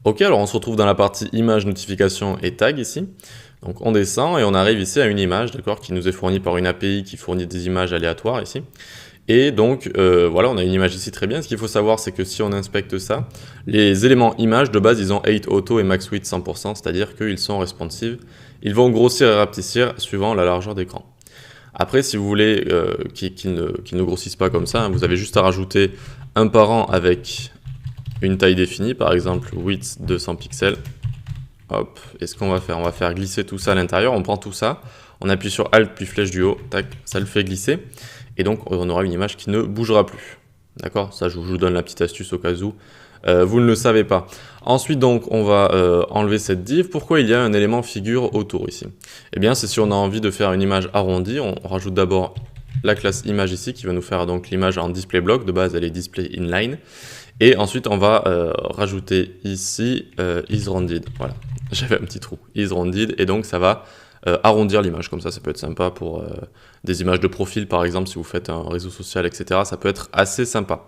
Ok, alors on se retrouve dans la partie image, notification et tag ici. Donc on descend et on arrive ici à une image, d'accord, qui nous est fournie par une API qui fournit des images aléatoires ici. Et donc voilà, on a une image ici très bien. Ce qu'il faut savoir, c'est que si on inspecte ça, les éléments images de base, ils ont 8 auto et max width 100%, c'est-à-dire qu'ils sont responsive. Ils vont grossir et rapetissir suivant la largeur d'écran. Après, si vous voulez qu'ils ne grossissent pas comme ça, hein, vous avez juste à rajouter un parent avec une taille définie, par exemple width 200 pixels. Hop, et ce qu'on va faire, on va faire glisser tout ça à l'intérieur. On prend tout ça, on appuie sur Alt puis flèche du haut, tac, ça le fait glisser. Et donc on aura une image qui ne bougera plus. D'accord, ça je vous donne la petite astuce au cas où vous ne le savez pas. Ensuite donc on va enlever cette div. Pourquoi il y a un élément figure autour ici? Eh bien c'est si on a envie de faire une image arrondie, on rajoute d'abord la classe image ici qui va nous faire donc l'image en display block. De base elle est display inline. Et ensuite on va rajouter ici isRounded. Voilà, j'avais un petit trou, isRounded, et donc ça va arrondir l'image. Comme ça peut être sympa pour des images de profil par exemple, si vous faites un réseau social, etc. Ça peut être assez sympa.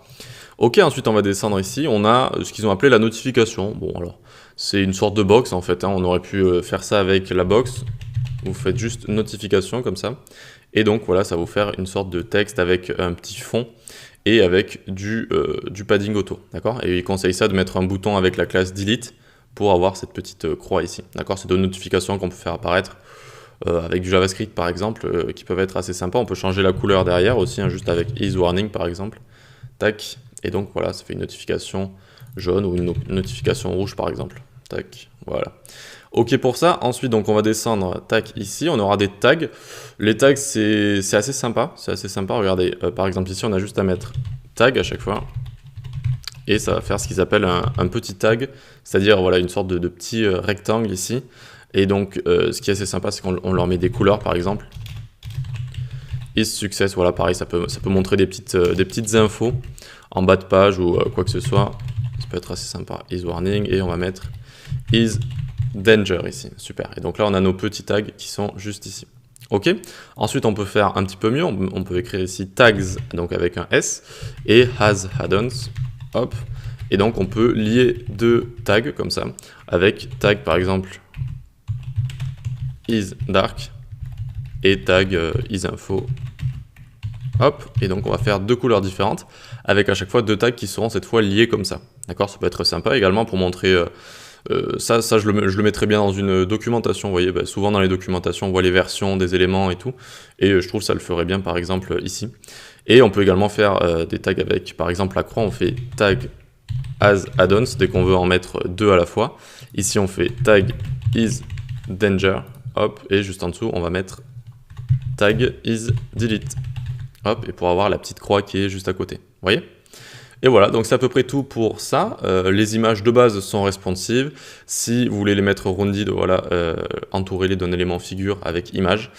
Ok, ensuite on va descendre ici, on a ce qu'ils ont appelé la notification. Bon alors, c'est une sorte de box en fait, hein. On aurait pu faire ça avec la box. Vous faites juste notification comme ça. Et donc voilà, ça va vous faire une sorte de texte avec un petit fond et avec du padding auto, d'accord? Et il conseille ça de mettre un bouton avec la classe delete pour avoir cette petite croix ici, d'accord? C'est deux notifications qu'on peut faire apparaître avec du JavaScript par exemple, qui peuvent être assez sympas. On peut changer la couleur derrière aussi, hein, juste avec isWarning par exemple, tac, et donc voilà, ça fait une notification jaune ou une notification rouge par exemple, tac, voilà. Ok pour ça, ensuite donc on va descendre, tac, ici, on aura des tags. Les tags c'est assez sympa, regardez, par exemple ici on a juste à mettre tag à chaque fois, et ça va faire ce qu'ils appellent un petit tag, c'est-à-dire voilà une sorte de petit rectangle ici, et donc ce qui est assez sympa c'est qu'on leur met des couleurs par exemple, isSuccess, voilà pareil, ça peut montrer des petites infos en bas de page ou quoi que ce soit, ça peut être assez sympa, isWarning, et on va mettre isDanger ici, super. Et donc là on a nos petits tags qui sont juste ici. Ok. Ensuite on peut faire un petit peu mieux, on peut écrire ici tags, donc avec un S, et has addons, hop. Et donc on peut lier deux tags comme ça, avec tag par exemple isDark et tag isInfo. Hop, et donc on va faire deux couleurs différentes, avec à chaque fois deux tags qui seront cette fois liés comme ça. D'accord, ça peut être sympa également pour montrer... ça je le mettrais bien dans une documentation, vous voyez, souvent dans les documentations on voit les versions des éléments et tout, et je trouve que ça le ferait bien par exemple ici. Et on peut également faire des tags avec, par exemple la croix, on fait tag as addons dès qu'on veut en mettre deux à la fois. Ici on fait tag isDanger, hop, et juste en dessous on va mettre tag isDelete. Hop, et pour avoir la petite croix qui est juste à côté, vous voyez? Et voilà, donc c'est à peu près tout pour ça. Les images de base sont responsives. Si vous voulez les mettre rounded, voilà, entourez-les d'un élément figure avec image.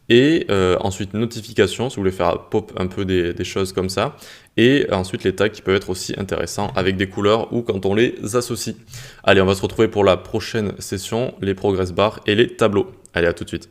Et ensuite notification, si vous voulez faire pop un peu des choses comme ça. Et ensuite les tags qui peuvent être aussi intéressants avec des couleurs ou quand on les associe. Allez, on va se retrouver pour la prochaine session, les progress bars et les tableaux. Allez, à tout de suite.